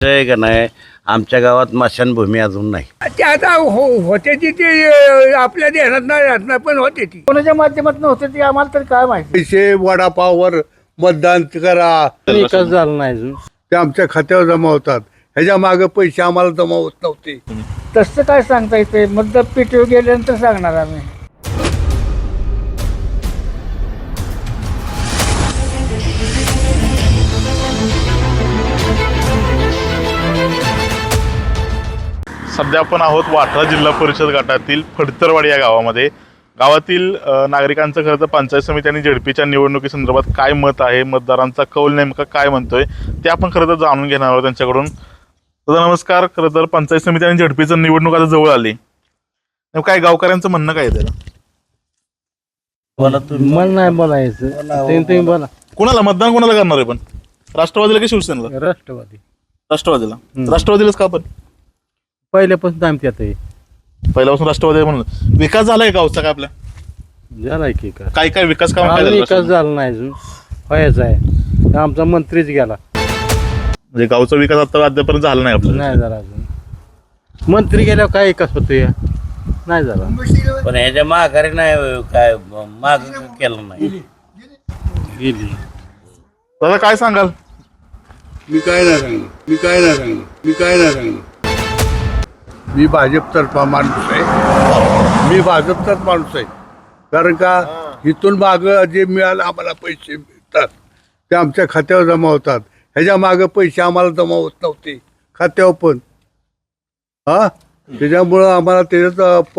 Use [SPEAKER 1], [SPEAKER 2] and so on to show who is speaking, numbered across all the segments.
[SPEAKER 1] आहे का नाही, आमच्या गावात स्मशानभूमी अजून नाही.
[SPEAKER 2] ते आता होते ते आपल्या ध्यानात नाही राहत नाही, पण होते ती
[SPEAKER 3] कोणाच्या माध्यमातून होते ते आम्हाला तर काय माहिती.
[SPEAKER 4] पैसे वडापाववर मतदान करा
[SPEAKER 3] विकास झाला नाही अजून.
[SPEAKER 4] ते आमच्या खात्यावर जमा होतात. ह्याच्या मागे पैसे आम्हाला जमा होत नव्हते.
[SPEAKER 3] तसं काय सांगता येते, मतदार पेटीवर गेल्यानंतर सांगणार आम्ही.
[SPEAKER 5] सध्या आपण आहोत वाठरा जिल्हा परिषद गटातील फडतरवाडी या गावामध्ये. गावातील नागरिकांचं खरं तर पंचायत समिती आणि झेडपीच्या निवडणुकीसंदर्भात काय मत आहे, मतदारांचा कौल नेमका काय म्हणतोय ते आपण खरं तर जाणून घेणार आहोत त्यांच्याकडून. दादा नमस्कार. खरं तर पंचायत समिती आणि झेडपीचं निवडणूक आता जवळ आली, काय गावकऱ्यांचं म्हणणं काय आहे त्याला?
[SPEAKER 3] मन नाही बोलायचं, तुम्ही बोला.
[SPEAKER 5] कोणाला मतदान कोणाला करणार आहे? पण राष्ट्रवादीला की शिवसेनेला?
[SPEAKER 3] राष्ट्रवादी.
[SPEAKER 5] राष्ट्रवादीला. राष्ट्रवादीलाच का? पण
[SPEAKER 3] पहिल्यापासून आम्ही त्यात आहे.
[SPEAKER 5] पहिल्यापासून राष्ट्रवादी म्हणून विकास झालाय गावचा काय आपल्या?
[SPEAKER 3] झालाय की
[SPEAKER 5] काय काय विकास काम काय
[SPEAKER 3] विकास
[SPEAKER 5] झालं?
[SPEAKER 3] झाला नाही अजून, व्हायचा आहे. आमचा मंत्रीच गेला,
[SPEAKER 5] म्हणजे गावचा विकास आता अद्यापर्यंत झाला नाही आपला.
[SPEAKER 3] नाही झाला अजून. मंत्री गेल्यावर काय विकास होतो या? नाही झाला.
[SPEAKER 1] पण ह्याच्या माघारी नाही काय माग केलं नाही.
[SPEAKER 3] गेली.
[SPEAKER 5] दादा काय सांगाल?
[SPEAKER 4] मी काय नाही सांगणार. मी भाजपतर्फा माणूस आहे. कारण का इथून मागं जे मिळालं आम्हाला पैसे मिळतात ते आमच्या खात्यावर जमा होतात. ह्याच्या मागं पैसे आम्हाला जमा होत नव्हते खात्यावर पण. त्याच्यामुळं आम्हाला त्याच्यात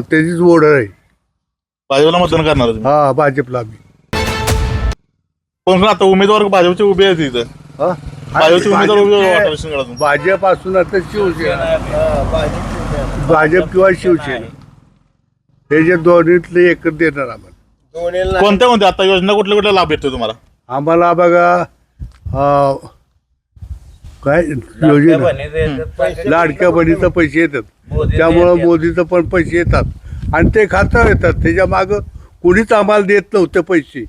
[SPEAKER 4] त्याचीच ओढ आहे.
[SPEAKER 5] भाजपला मतदान करणार तुम्ही?
[SPEAKER 4] भाजपला मी.
[SPEAKER 5] कोण आता उमेदवार भाजपचे उभे आहेत इथं? भाजपचे उमेदवार उभे आहेत वाटतं रेशनकार्डातून.
[SPEAKER 4] भाजप असून आता शिवसेना, भाजप किंवा शिवसेना हे जे दोन्हीतले एकत्र देणार आम्हाला.
[SPEAKER 5] कोणत्या आता योजना कुठल्या लाभ भेटतो तुम्हाला?
[SPEAKER 4] आम्हाला बघा काय योजना, लाडक्या बहिणीचं पैसे येतात, त्यामुळं मोदीचं पण पैसे येतात आणि ते खातं येतात. त्याच्या मागं कुणीच आम्हाला देत नव्हते पैसे.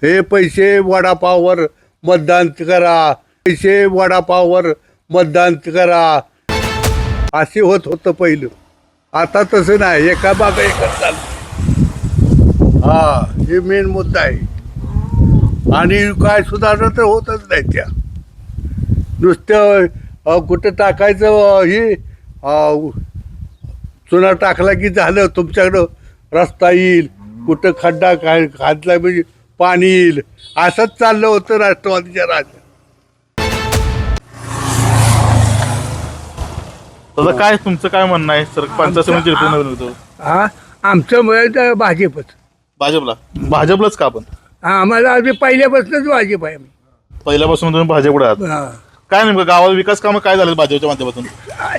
[SPEAKER 4] हे पैसे वडापाववर मतदान करा, असे होत होतं पहिलं. आता तसं नाही, एका मागं एकच चाललं. हे मेन मुद्दा आहे. आणि काय सुधारणा तर होतच नाही. त्या नुसतं कुठं टाकायचं, ही चुना टाकला की झालं, तुमच्याकडं रस्ता येईल, कुठं खड्डा खातला म्हणजे पाणी येईल, असंच चाललं होतं राष्ट्रवादीच्या राज्यात.
[SPEAKER 5] दादा काय तुमचं काय म्हणणं आहे सर? पंचायत समिती झेडपी नवीन होतो
[SPEAKER 2] आमचं मत
[SPEAKER 5] भाजपलाच का? पण
[SPEAKER 2] आम्हाला आधी पहिल्यापासूनच भाजप आहे.
[SPEAKER 5] पहिल्यापासून तुम्ही भाजपकडे आहात. काय नेमकं गावात विकास कामं काय झाले भाजपच्या माध्यमातून?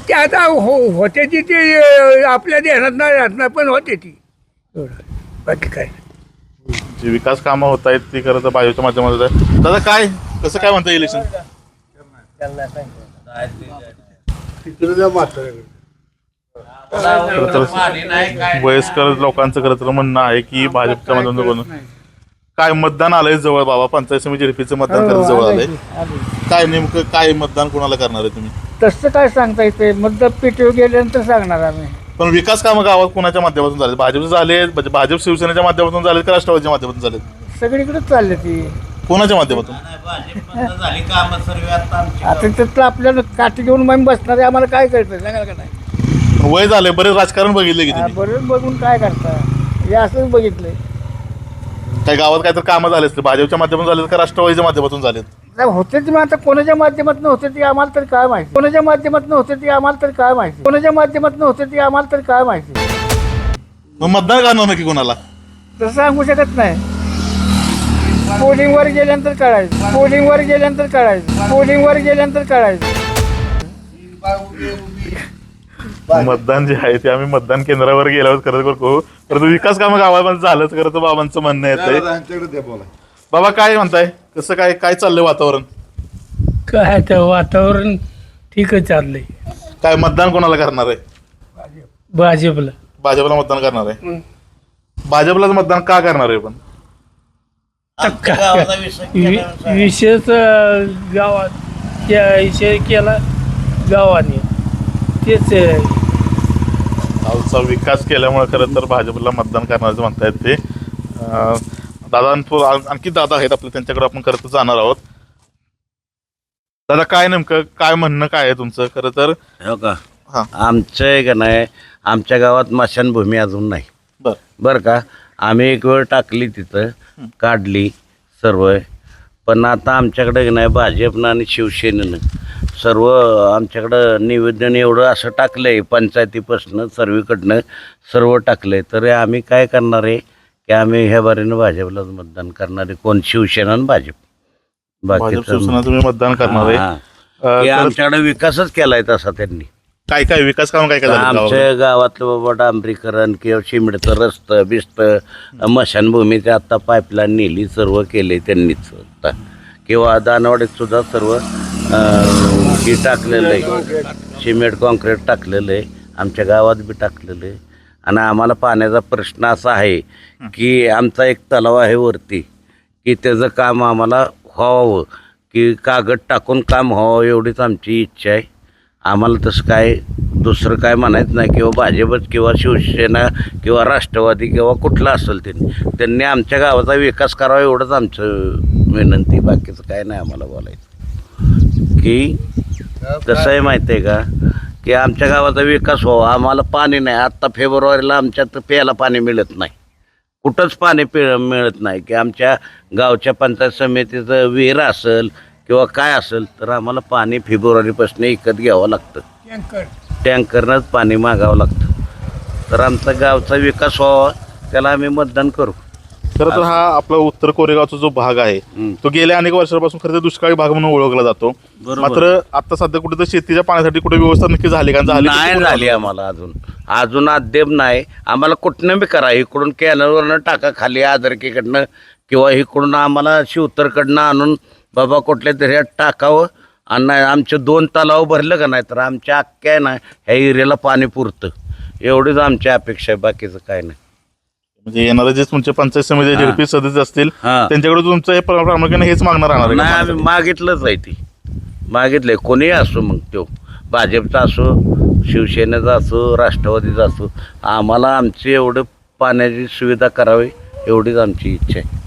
[SPEAKER 2] ते आता होते ते आपल्या ध्यानात नाही राहत नाही, पण होते ती. बाकी काय
[SPEAKER 5] जी विकास कामं होत आहेत ती खरं तर भाजपच्या माध्यमातून आहे. दादा काय कसं काय म्हणता इलेक्शन? वयस्कर लोकांचं खरं तर म्हणणं आहे की भाजपच्या माध्यमातून काय मतदान आलंय जवळ बाबा, पंचायत समिती झेडपीचं मतदान खरं जवळ आलंय. काय नेमकं काय मतदान कोणाला करणार आहे तुम्ही?
[SPEAKER 3] तसं काय सांगता येते, मतदार पेटीवर गेल्यानंतर सांगणार आम्ही.
[SPEAKER 5] पण विकास कामं गावात कोणाच्या माध्यमातून झाले? भाजपचे झाले, भाजप शिवसेनेच्या माध्यमातून झाले का राष्ट्रवादीच्या माध्यमातून झाले?
[SPEAKER 3] सगळीकडेच चालले ती.
[SPEAKER 5] कोणाच्या माध्यमातून?
[SPEAKER 3] आता त्यातलं आपल्याला काठी घेऊन मग बसणार आहे, आम्हाला काय करतं सांगाल का नाही?
[SPEAKER 5] वय झाले, बरेच राजकारण बघितले की तुम्ही.
[SPEAKER 3] बरोबर बघून काय करता, हे असंच बघितलंय.
[SPEAKER 5] काही गावात काय तर कामं झाले असते, भाजपच्या माध्यमातून झालेत का राष्ट्रवादीच्या माध्यमातून झालेत?
[SPEAKER 3] होते ते आता कोणाच्या माध्यमातून होते ते आम्हाला तर काय माहिती. कोणाच्या माध्यमातून होते ते आम्हाला तर काय माहिती.
[SPEAKER 5] मग मतदान करणार नक्की कोणाला?
[SPEAKER 3] तसं सांगू शकत नाही. पोलिंगवर गेल्यानंतर कळायचं.
[SPEAKER 5] मतदान जे आहे ते आम्ही मतदान केंद्रावर गेल्यावर करत करतो. परंतु विकास कामं गावामध्ये झालंच खरं तर बाबांचं म्हणणं येतंय. बाबा काय म्हणताय, कसं काय काय चाललंय वातावरण?
[SPEAKER 2] काय तर वातावरण ठीकच चाललंय.
[SPEAKER 5] काय मतदान कोणाला करणार आहे?
[SPEAKER 2] भाजपला.
[SPEAKER 5] भाजपला मतदान करणार आहे. भाजपलाच मतदान का करणार आहे? पण
[SPEAKER 1] आमच्या गावाचा विषय केला म्हणून
[SPEAKER 2] विशेष गावात विषय केला गावाने तेच
[SPEAKER 5] गावचा विकास केल्यामुळे खरं तर भाजपला मतदान करण्याचं म्हणतायत ते दादा आणखी दादा आहेत आपले, त्यांच्याकडे आपण खरं तर जाणार आहोत. दादा काय नेमकं काय म्हणणं काय आहे तुमचं खरं तर?
[SPEAKER 1] हो का
[SPEAKER 5] हा.
[SPEAKER 1] आमचं आहे का नाही, आमच्या गावात स्मशानभूमी अजून नाही.
[SPEAKER 5] बर
[SPEAKER 1] बरं का, आम्ही एक वेळ टाकली तिथं, काढली सर्व. पण आता आमच्याकडे नाही भाजपनं आणि शिवसेनेनं सर्व आमच्याकडं निवेदन एवढं असं टाकलं आहे, पंचायतीपासनं सर्वीकडनं सर्व टाकलं आहे. तर आम्ही काय करणार आहे की आम्ही ह्या बारीनं भाजपलाच मतदान करणार आहे. कोण शिवसेना आणि भाजप,
[SPEAKER 5] भाजप शिवसेना तुम्ही मतदान करणार आहे.
[SPEAKER 1] हां. की आमच्याकडे विकासच केलाय तसा त्यांनी.
[SPEAKER 5] काय काय विकास काम काय काय झालं गावामध्ये?
[SPEAKER 1] आमच्या गावातलं बाबा डांबरीकरण किंवा शिमडचं रस्तं बिस्त मशानभूमीचे आता पाईपलाईन नेली, सर्व केले त्यांनीच आता. किंवा दानवाडीत सुद्धा सर्व हे टाकलेलं आहे, सिमेंट कॉन्क्रीट टाकलेलं आहे, आमच्या गावात बी टाकलेलं आहे. आणि आम्हाला पाण्याचा प्रश्न असा आहे की आमचा एक तलाव आहे वरती, की त्याचं काम आम्हाला व्हावं, की कागद टाकून काम व्हावं एवढीच आमची इच्छा आहे. आम्हाला तसं काय दुसरं काय म्हणायचं नाही, किंवा भाजपच किंवा शिवसेना किंवा राष्ट्रवादी किंवा कुठला असेल त्यांनी आमच्या गावाचा विकास करावा एवढंच आमचं विनंती. बाकीचं काय नाही आम्हाला बोलायचं. की कसं आहे माहिती आहे का, की आमच्या गावाचा विकास व्हावा. आम्हाला पाणी नाही, आत्ता फेब्रुवारीला आमच्यात प्यायला पाणी मिळत नाही, कुठंच पाणी मिळत नाही. की आमच्या गावच्या पंचायत समितीचं विहीर असेल किंवा काय असेल तर आम्हाला पाणी फेब्रुवारीपासून विकत घ्यावं लागतं, टँकरनंच पाणी मागावं लागतं. तर आमचा गावचा विकास व्हावा त्याला आम्ही मतदान करू.
[SPEAKER 5] खरं तर हा आपला उत्तर कोरेगावचा जो भाग आहे तो गेल्या अनेक वर्षापासून खरं तर दुष्काळी भाग म्हणून ओळखला जातो. मात्र आता सध्या कुठे तर शेतीच्या पाण्यासाठी कुठे व्यवस्था नक्की झाली का?
[SPEAKER 1] नाही झाली आम्हाला अजून अद्याप नाही. आम्हाला कुठनं बी करा, इकडून कॅनलवरनं टाका खाली आदरकीकडनं, किंवा इकडून आम्हाला शिवतरकडनं आणून बाबा कुठल्या तरी टाकावं. आणि नाही आमचे 2 तलाव भरलं का नाही तर आमच्या अख्ख्या आहे ना ह्या एरियाला पाणी पुरतं, एवढीच आमची अपेक्षा आहे. बाकीचं काय नाही.
[SPEAKER 5] म्हणजे येणारे जे तुमचे पंचायत समिती झेडपी सदस्य असतील
[SPEAKER 1] हां.
[SPEAKER 5] त्यांच्याकडे तुमचं हे प्रामुख्याने हेच मागणार राहणार
[SPEAKER 1] नाही,
[SPEAKER 5] आहे?
[SPEAKER 1] आम्ही मागितलंच आहे, ती मागितलंय. कोणीही असो, मग तो भाजपचा असो, शिवसेनेचा असो, राष्ट्रवादीचा असो, आम्हाला आमची एवढं पाण्याची सुविधा करावी एवढीच आमची इच्छा आहे.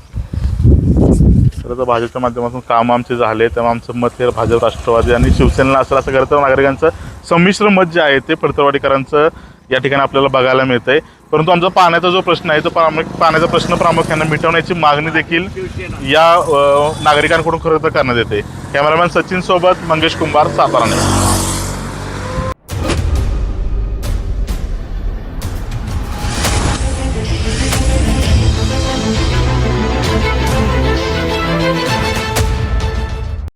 [SPEAKER 5] खरं तर भाजपच्या माध्यमातून काम आमचे झाले, तेव्हा आमचं मत हे भाजप, राष्ट्रवादी आणि शिवसेनेला असेल असं खरं तर नागरिकांचं संमिश्र मत जे आहे ते फडतरवाडीकरांचं या ठिकाणी आपल्याला बघायला मिळतंय. परंतु आमचा पाण्याचा जो प्रश्न आहे तो पाण्याचा प्रश्न प्रामुख्याने मिटवण्याची मागणी देखील या नागरिकांकडून खरं तर करण्यात येते. कॅमेरामॅन सचिन सोबत मंगेश कुंभार, सातारा.